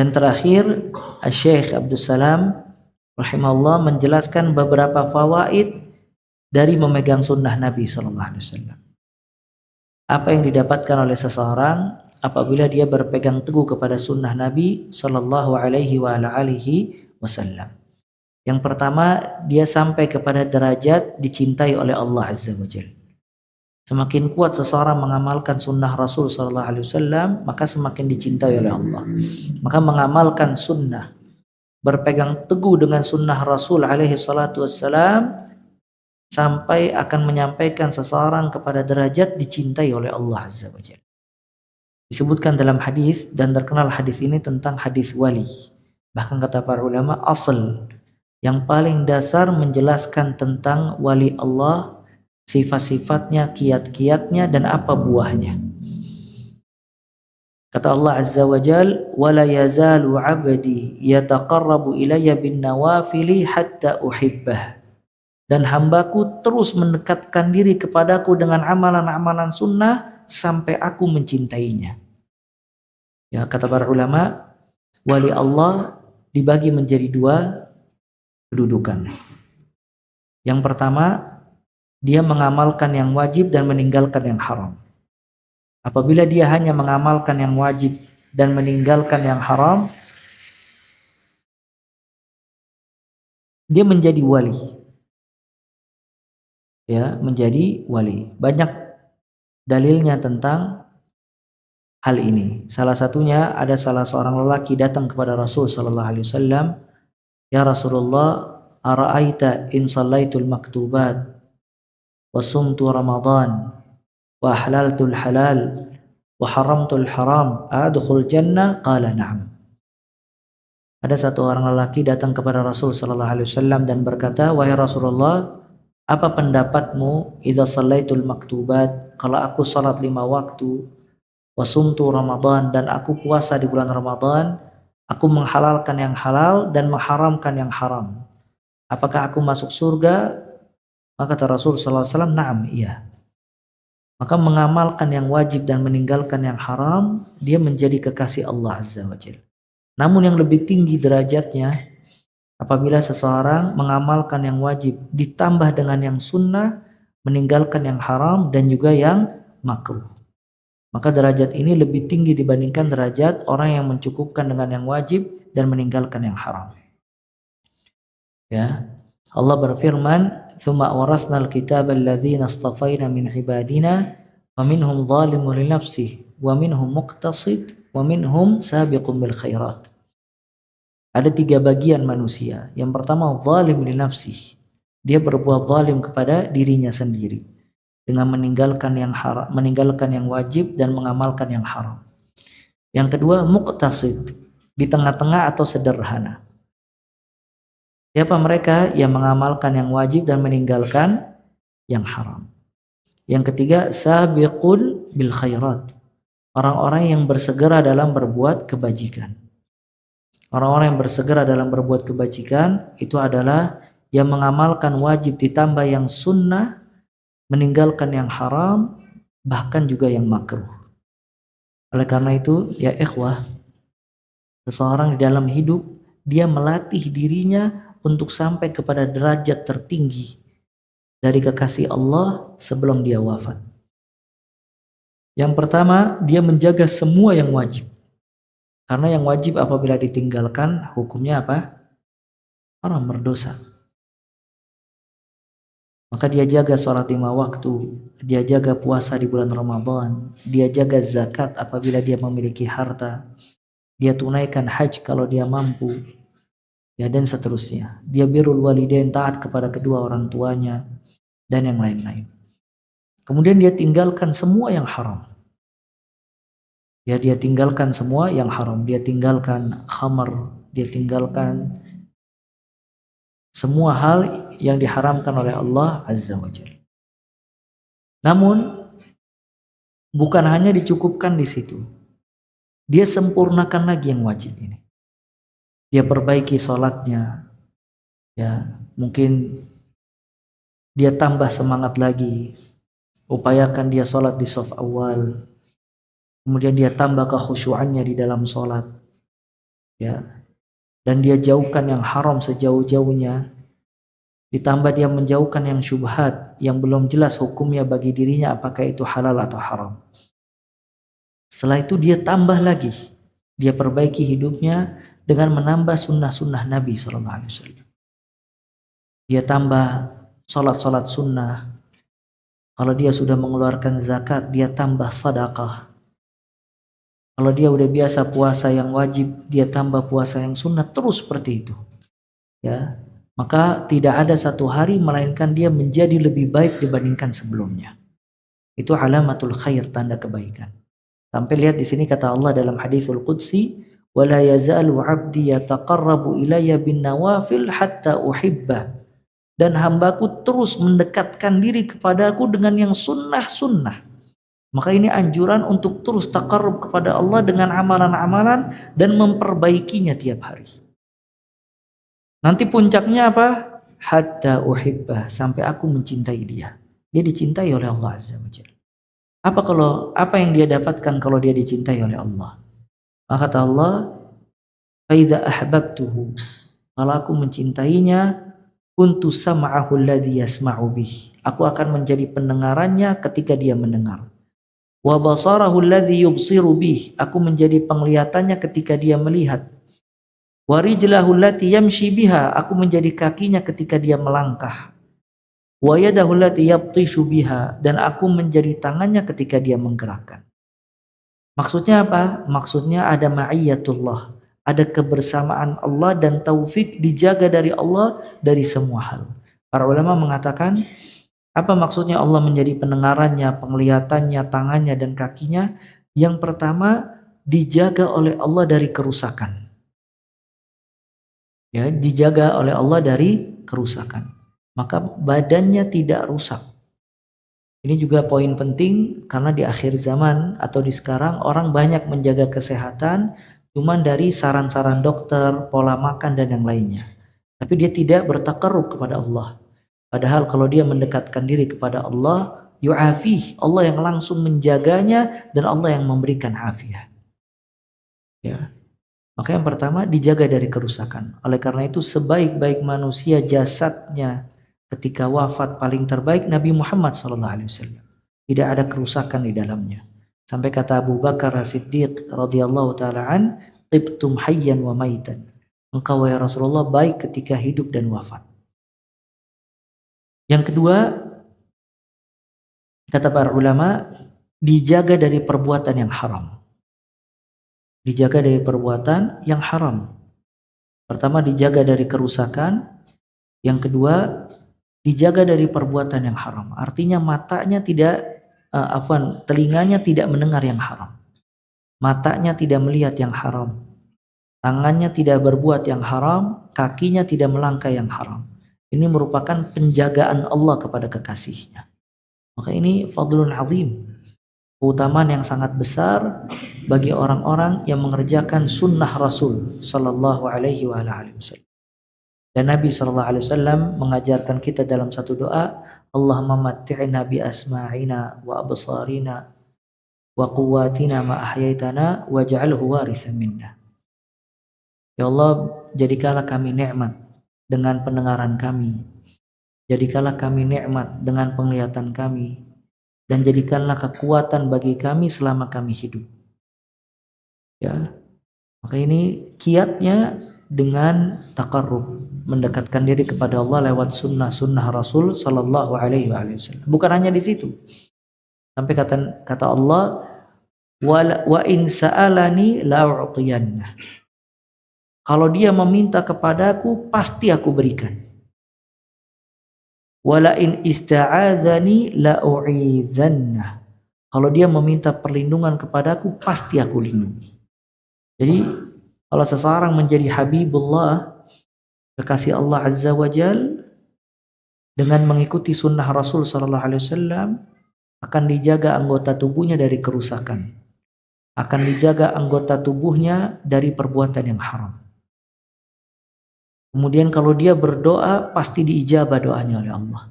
Dan terakhir, Syekh Abdul Salam rahimahullah menjelaskan beberapa fawaid dari memegang sunnah Nabi SAW. Apa yang didapatkan oleh seseorang apabila dia berpegang teguh kepada sunnah Nabi Sallallahu Alaihi Wasallam. Yang pertama, dia sampai kepada derajat dicintai oleh Allah Azza wa Jalla. Semakin kuat seseorang mengamalkan sunnah Rasul Sallallahu Alaihi Wasallam, maka semakin dicintai oleh Allah. Maka mengamalkan sunnah, berpegang teguh dengan sunnah Rasul Alaihi Salatu Wassalam, sampai akan menyampaikan seseorang kepada derajat dicintai oleh Allah Azza wa Jalla. Disebutkan dalam hadis, dan terkenal hadis ini tentang hadis wali. Bahkan kata para ulama, asal yang paling dasar menjelaskan tentang wali Allah, sifat-sifatnya, kiat-kiatnya, dan apa buahnya. Kata Allah Azza wa Jal, وَلَا يَزَالُ عَبْدِي يَتَقَرَّبُ إِلَيَّ بِالنَّوَافِلِ حَتَّى أُحِبَّهُ. Dan hambaku terus mendekatkan diri kepadaku dengan amalan-amalan sunnah sampai aku mencintainya. Ya, kata para ulama, wali Allah dibagi menjadi dua kedudukan. Yang pertama, dia mengamalkan yang wajib dan meninggalkan yang haram. Apabila dia hanya mengamalkan yang wajib dan meninggalkan yang haram, dia menjadi wali. Ya, menjadi wali. Banyak dalilnya tentang hal ini. Salah satunya ada salah seorang lelaki datang kepada Rasul sallallahu alaihi wasallam, "Ya Rasulullah, ara'aita in shallaitul maktubat wa sumtu Ramadan wa ahlaltul halal wa haramtul haram adkhul jannah?" Qala na'am. Ada satu orang lelaki datang kepada Rasul sallallahu alaihi wasallam dan berkata, "Wahai Rasulullah, apa pendapatmu idza shallaitul maktubat, kalau aku salat 5 waktu, wasumtu Ramadan, dan aku puasa di bulan Ramadan, aku menghalalkan yang halal dan mengharamkan yang haram, apakah aku masuk surga?" Maka kata Rasul sallallahu alaihi wasallam, "Na'am, iya." Maka mengamalkan yang wajib dan meninggalkan yang haram, dia menjadi kekasih Allah Azza wa Jalla. Namun yang lebih tinggi derajatnya apabila seseorang mengamalkan yang wajib ditambah dengan yang sunnah, meninggalkan yang haram dan juga yang makruh. Maka derajat ini lebih tinggi dibandingkan derajat orang yang mencukupkan dengan yang wajib dan meninggalkan yang haram. Ya, Allah berfirman, "Tsumma awrasnal kitaba alladzina astafaina min ibadina wa minhum zalimun li nafsihi wa minhum muqtasid wa minhum sabiqun bil khairat." Ada 3 bagian manusia. Yang pertama, zalim li nafsihi. Dia berbuat zalim kepada dirinya sendiri dengan meninggalkan yang haram, meninggalkan yang wajib dan mengamalkan yang haram. Yang kedua, muqtasid, di tengah-tengah atau sederhana. Siapa mereka? Yang mengamalkan yang wajib dan meninggalkan yang haram. Yang ketiga, sabiqun bil khairat, orang-orang yang bersegera dalam berbuat kebajikan. Orang-orang yang bersegera dalam berbuat kebajikan itu adalah yang mengamalkan wajib ditambah yang sunnah, meninggalkan yang haram, bahkan juga yang makruh. Oleh karena itu, ya ikhwah, seseorang di dalam hidup, dia melatih dirinya untuk sampai kepada derajat tertinggi dari kekasih Allah sebelum dia wafat. Yang pertama, dia menjaga semua yang wajib. Karena yang wajib apabila ditinggalkan, hukumnya apa? Haram, berdosa. Maka dia jaga sholat 5 waktu, dia jaga puasa di bulan Ramadan, dia jaga zakat apabila dia memiliki harta, dia tunaikan haji kalau dia mampu, ya, dan seterusnya. Dia birrul walidain, taat kepada kedua orang tuanya, dan yang lain-lain. Kemudian dia tinggalkan semua yang haram. Ya, dia tinggalkan semua yang haram, dia tinggalkan khamar, dia tinggalkan semua hal yang diharamkan oleh Allah Azza wa Jalla. Namun bukan hanya dicukupkan di situ. Dia sempurnakan lagi yang wajib ini. Dia perbaiki sholatnya. Ya, mungkin dia tambah semangat lagi. Upayakan dia sholat di shaf awal. Kemudian dia tambah kekhusyuannya di dalam sholat. ya, dan dia jauhkan yang haram sejauh-jauhnya, ditambah dia menjauhkan yang syubhat yang belum jelas hukumnya bagi dirinya apakah itu halal atau haram. Setelah itu dia tambah lagi, dia perbaiki hidupnya dengan menambah sunnah-sunnah Nabi SAW. Dia tambah salat-salat sunnah. Kalau dia sudah mengeluarkan zakat, dia tambah sedekah. Kalau dia udah biasa puasa yang wajib, dia tambah puasa yang sunnah, terus seperti itu. Ya, maka tidak ada satu hari melainkan dia menjadi lebih baik dibandingkan sebelumnya. Itu alamatul khair, tanda kebaikan. Sampai lihat di sini kata Allah dalam haditsul qudsi, wala yazalu 'abdi yataqarrabu ilayya bin nawafil hatta uhibba. Dan hambaku terus mendekatkan diri kepadaku dengan yang sunnah-sunnah. Maka ini anjuran untuk terus taqarrub kepada Allah dengan amalan-amalan dan memperbaikinya tiap hari. Nanti puncaknya apa? Hatta uhibba, sampai aku mencintai dia. Dia dicintai oleh Allah Azza wa Jalla. Apa yang dia dapatkan kalau dia dicintai oleh Allah? Maka kata Allah, fa idza ahbabtuhu, kalau aku mencintainya, kuntu sam'ahu alladhi yasma'u bih, aku akan menjadi pendengarannya ketika dia mendengar. Wa basarahu alladhi yubsiru bih, aku menjadi penglihatannya ketika dia melihat. Wa rijlahu allati yamshi biha, aku menjadi kakinya ketika dia melangkah. Wa yadahu allati yabtishu biha, dan aku menjadi tangannya ketika dia menggerakkan. Maksudnya apa? Maksudnya ada ma'iyatullah, ada kebersamaan Allah dan taufik dijaga dari Allah dari semua hal. Para ulama mengatakan, apa maksudnya Allah menjadi pendengarannya, penglihatannya, tangannya dan kakinya? Yang pertama, dijaga oleh Allah dari kerusakan. Ya, dijaga oleh Allah dari kerusakan. Maka badannya tidak rusak. Ini juga poin penting karena di akhir zaman atau di sekarang orang banyak menjaga kesehatan cuman dari saran-saran dokter, pola makan dan yang lainnya. Tapi dia tidak bertakarrub kepada Allah. Padahal kalau dia mendekatkan diri kepada Allah, yu'afih, Allah yang langsung menjaganya dan Allah yang memberikan afiat. Ya. Maka yang pertama dijaga dari kerusakan. Oleh karena itu sebaik-baik manusia jasadnya ketika wafat paling terbaik Nabi Muhammad SAW. Tidak ada kerusakan di dalamnya. Sampai kata Abu Bakar As-Siddiq radhiyallahu taala an, tibtum hayyan wa maitan. Engkau ya Rasulullah baik ketika hidup dan wafat. Yang kedua, kata para ulama, dijaga dari perbuatan yang haram. Dijaga dari perbuatan yang haram. Pertama, dijaga dari kerusakan. Yang kedua, dijaga dari perbuatan yang haram. Artinya matanya telinganya tidak mendengar yang haram. Matanya tidak melihat yang haram. Tangannya tidak berbuat yang haram. Kakinya tidak melangkah yang haram. Ini merupakan penjagaan Allah kepada kekasihnya. Maka ini fadlun azim. Keutamaan yang sangat besar bagi orang-orang yang mengerjakan sunnah Rasul sallallahu alaihi wasallam. Dan Nabi sallallahu alaihi wasallam mengajarkan kita dalam satu doa, Allahumma matti'na bi asma'ina wa absarina wa quwwatina ma ahyaitana waj'alhu warithan minna. Ya Allah, jadikanlah kami nikmat dengan pendengaran kami. Jadikanlah kami nikmat dengan penglihatan kami. Dan jadikanlah kekuatan bagi kami selama kami hidup. Ya, maka ini kiatnya dengan taqarrub, mendekatkan diri kepada Allah lewat sunnah Rasul sallallahu alaihi wasallam. Bukan hanya di situ. Sampai kata Allah, wa in sa'alani la'u'tiyanna. Kalau dia meminta kepadaku, pasti aku berikan. Wala in ista'adzani la'u'idzanna. Kalau dia meminta perlindungan kepadaku, pasti aku lindungi. Jadi kalau seseorang menjadi habibullah, kekasih Allah Azza wa Jal, dengan mengikuti sunnah Rasul sallallahu alaihi wasallam, akan dijaga anggota tubuhnya dari kerusakan. Akan dijaga anggota tubuhnya dari perbuatan yang haram. Kemudian kalau dia berdoa, pasti diijabah doanya oleh Allah.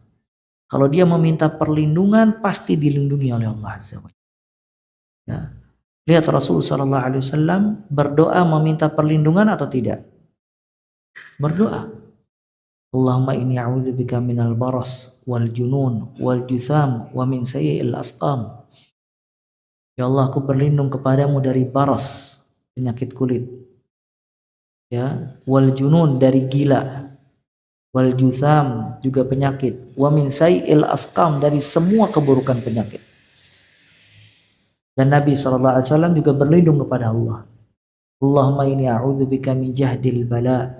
Kalau dia meminta perlindungan, pasti dilindungi oleh Allah Azza wa Jalla. Ya. Lihat Rasul sallallahu alaihi wasallam berdoa meminta perlindungan atau tidak? Berdoa. Allahumma inni a'udzubika minal baras wal junun wal jutham wa min sayyi'il asqam. Ya Allah, aku berlindung kepadamu dari baras, penyakit kulit. Ya, wal junun dari gila. Wal jutham juga penyakit. Wa min sayyi'il asqam dari semua keburukan penyakit. Dan Nabi SAW juga berlindung kepada Allah. Allahumma inni a'udzubika min jahdil bala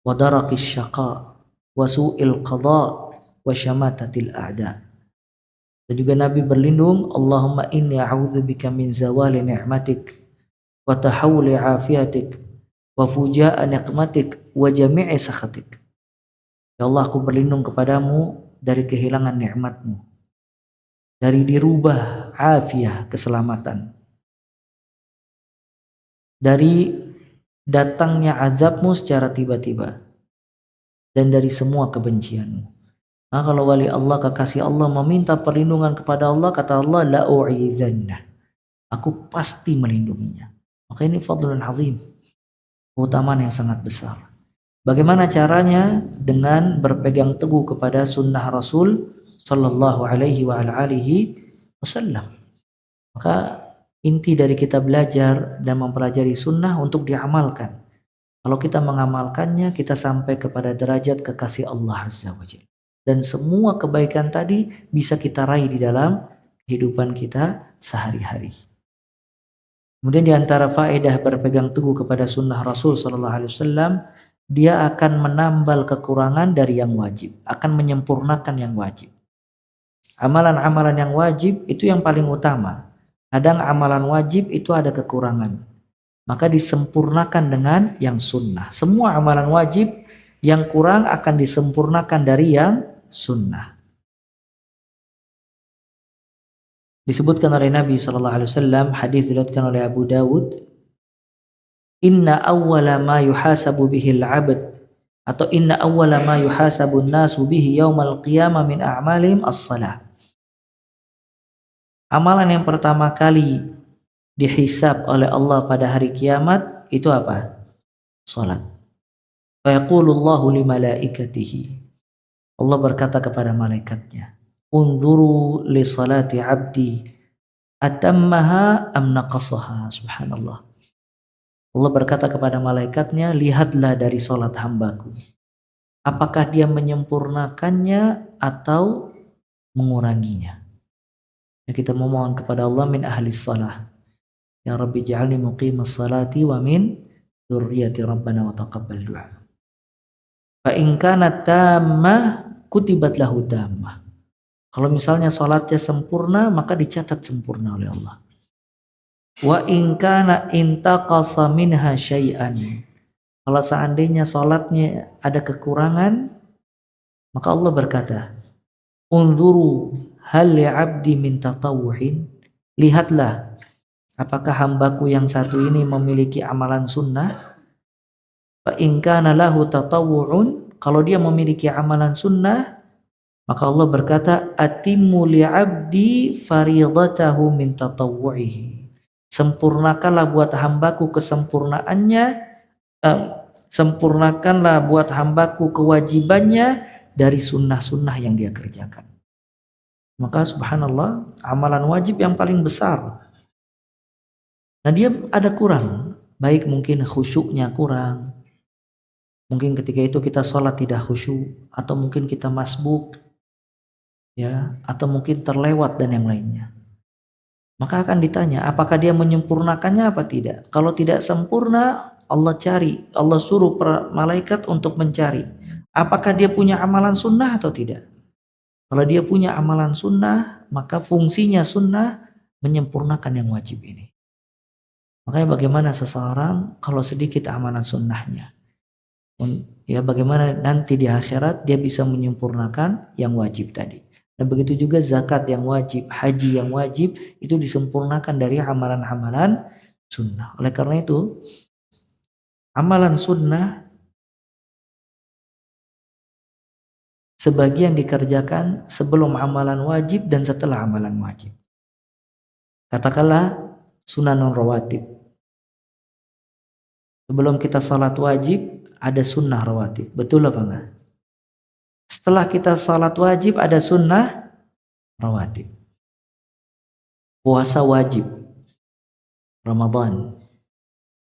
wa darakis syaqa wa su'il qada wa syamatatil a'da. Dan juga Nabi berlindung, Allahumma inni a'udzubika min zawali ni'matik wa tahawuli afiatik wa fuja'a niqmatik wa jami'i sakhatik. Ya Allah, aku berlindung kepadamu dari kehilangan nikmatmu, dari dirubah afiah, keselamatan, dari datangnya azabmu secara tiba-tiba, dan dari semua kebencianmu. Nah, kalau wali Allah, kekasih Allah meminta perlindungan kepada Allah, kata Allah, la'u'izanna, aku pasti melindunginya. Maka ini fadlun azim, keutamaan yang sangat besar. Bagaimana caranya? Dengan berpegang teguh kepada sunnah Rasul sallallahu alaihi wa alihi wasallam. Maka inti dari kita belajar dan mempelajari sunnah untuk diamalkan. Kalau kita mengamalkannya, kita sampai kepada derajat kekasih Allah Azza wa Jalla. Dan semua kebaikan tadi bisa kita raih di dalam kehidupan kita sehari-hari. Kemudian di antara faedah berpegang teguh kepada sunnah Rasul sallallahu alaihi wasallam, dia akan menambal kekurangan dari yang wajib, akan menyempurnakan yang wajib. Amalan-amalan yang wajib itu yang paling utama. Kadang amalan wajib itu ada kekurangan, maka disempurnakan dengan yang sunnah. Semua amalan wajib yang kurang akan disempurnakan dari yang sunnah. Disebutkan oleh Nabi SAW, hadis diriwayatkan oleh Abu Dawud, Inna awwala ma yuhasabu bihil abd, atau inna awwala ma yuhasabu nasu bihi yaumal qiyamah min a'malim as-salah. Amalan yang pertama kali dihisab oleh Allah pada hari kiamat itu apa? Salat. Fa yaqulullahu li malaikatihi, Allah berkata kepada malaikatnya, unzuru li salati abdi atammaha am naqasaha. Subhanallah. Allah berkata kepada malaikatnya, lihatlah dari salat hambaku, apakah dia menyempurnakannya atau menguranginya. Ya, kita memohon kepada Allah, min ahli salah, ya Rabbi ja'alni muqimas salati wa min dzurriyyati rabbana wa taqabbal du'a. Fa in kanat tammah kutibat lahu tammah. Kalau misalnya salatnya sempurna, maka dicatat sempurna oleh Allah. Wa in kana intaqasa minha syai'an, kalau seandainya salatnya ada kekurangan, maka Allah berkata, unzuru hal li'abdi min tatawuhin, lihatlah apakah hambaku yang satu ini memiliki amalan sunnah. Fa in kana lahu tatawu'un, kalau dia memiliki amalan sunnah, maka Allah berkata, atimmu li'abdi faridatahu min tatawu'ihi, sempurnakanlah buat hambaku kesempurnaannya, sempurnakanlah buat hambaku kewajibannya dari sunnah-sunnah yang dia kerjakan. Maka subhanallah, amalan wajib yang paling besar, nah dia ada kurang, baik mungkin khusyuknya kurang, mungkin ketika itu kita sholat tidak khusyuk, atau mungkin kita masbuk, ya, atau mungkin terlewat dan yang lainnya. Maka akan ditanya, apakah dia menyempurnakannya apa tidak? Kalau tidak sempurna, Allah cari, Allah suruh malaikat untuk mencari, apakah dia punya amalan sunnah atau tidak. Kalau dia punya amalan sunnah, maka fungsinya sunnah menyempurnakan yang wajib ini. Makanya bagaimana seseorang kalau sedikit amalan sunnahnya, ya bagaimana nanti di akhirat dia bisa menyempurnakan yang wajib tadi. Dan begitu juga zakat yang wajib, haji yang wajib, itu disempurnakan dari amalan-amalan sunnah. Oleh karena itu, amalan sunnah sebagian dikerjakan sebelum amalan wajib dan setelah amalan wajib. Katakanlah sunanun rawatib. Sebelum kita salat wajib ada sunnah rawatib. Betul apa enggak? Setelah kita salat wajib ada sunnah rawatib. Puasa wajib Ramadan.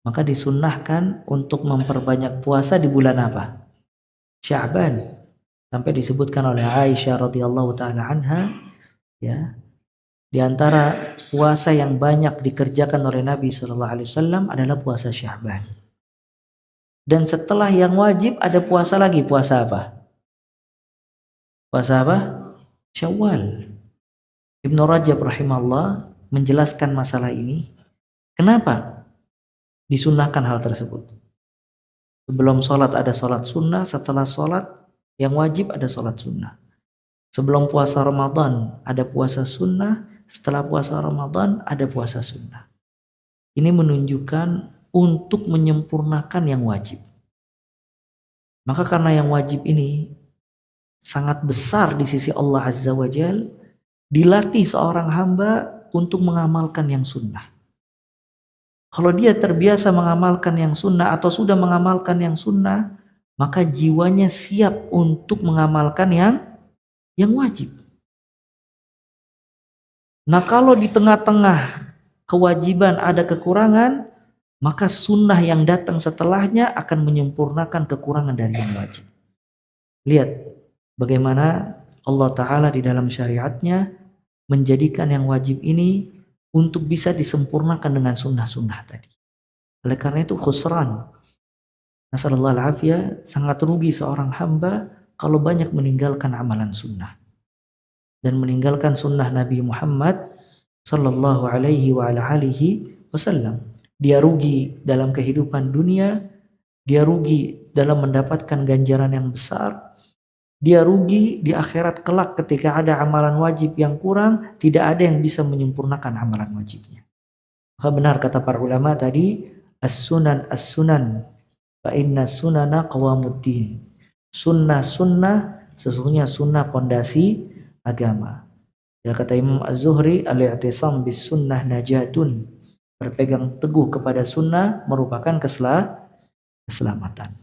Maka disunnahkan untuk memperbanyak puasa di bulan apa? Sya'ban. Sampai disebutkan oleh Aisyah radhiyallahu taala anha, ya. Di antara puasa yang banyak dikerjakan oleh Nabi sallallahu alaihi wasallam adalah puasa Sya'ban. Dan setelah yang wajib ada puasa lagi. Puasa apa? Puasa apa? Syawal. Ibnu Rajab rahimahullah menjelaskan masalah ini. Kenapa disunnahkan hal tersebut? Sebelum sholat ada sholat sunnah, setelah sholat yang wajib ada sholat sunnah. Sebelum puasa Ramadan ada puasa sunnah, setelah puasa Ramadan ada puasa sunnah. Ini menunjukkan untuk menyempurnakan yang wajib. Maka karena yang wajib ini sangat besar di sisi Allah Azza wa Jalla, dilatih seorang hamba untuk mengamalkan yang sunnah. Kalau dia terbiasa mengamalkan yang sunnah atau sudah mengamalkan yang sunnah, maka jiwanya siap untuk mengamalkan yang wajib. Nah, kalau di tengah-tengah kewajiban ada kekurangan, maka sunnah yang datang setelahnya akan menyempurnakan kekurangan dari yang wajib. Lihat bagaimana Allah Ta'ala di dalam syariatnya menjadikan yang wajib ini untuk bisa disempurnakan dengan sunnah-sunnah tadi. Oleh karena itu khusran, nasallallahu alaihi, sangat rugi seorang hamba kalau banyak meninggalkan amalan sunnah dan meninggalkan sunnah Nabi Muhammad sallallahu alaihi wasallam. Dia rugi dalam kehidupan dunia, dia rugi dalam mendapatkan ganjaran yang besar, dia rugi di akhirat kelak ketika ada amalan wajib yang kurang, tidak ada yang bisa menyempurnakan amalan wajibnya. Maka benar kata para ulama tadi, as-sunan fa inna sunana qawamuddin. Sunnah sesungguhnya sunnah pondasi agama. Ya, kata Imam Az-Zuhri, al-i'tisam bis sunnah najatun. Berpegang teguh kepada sunnah merupakan keselamatan.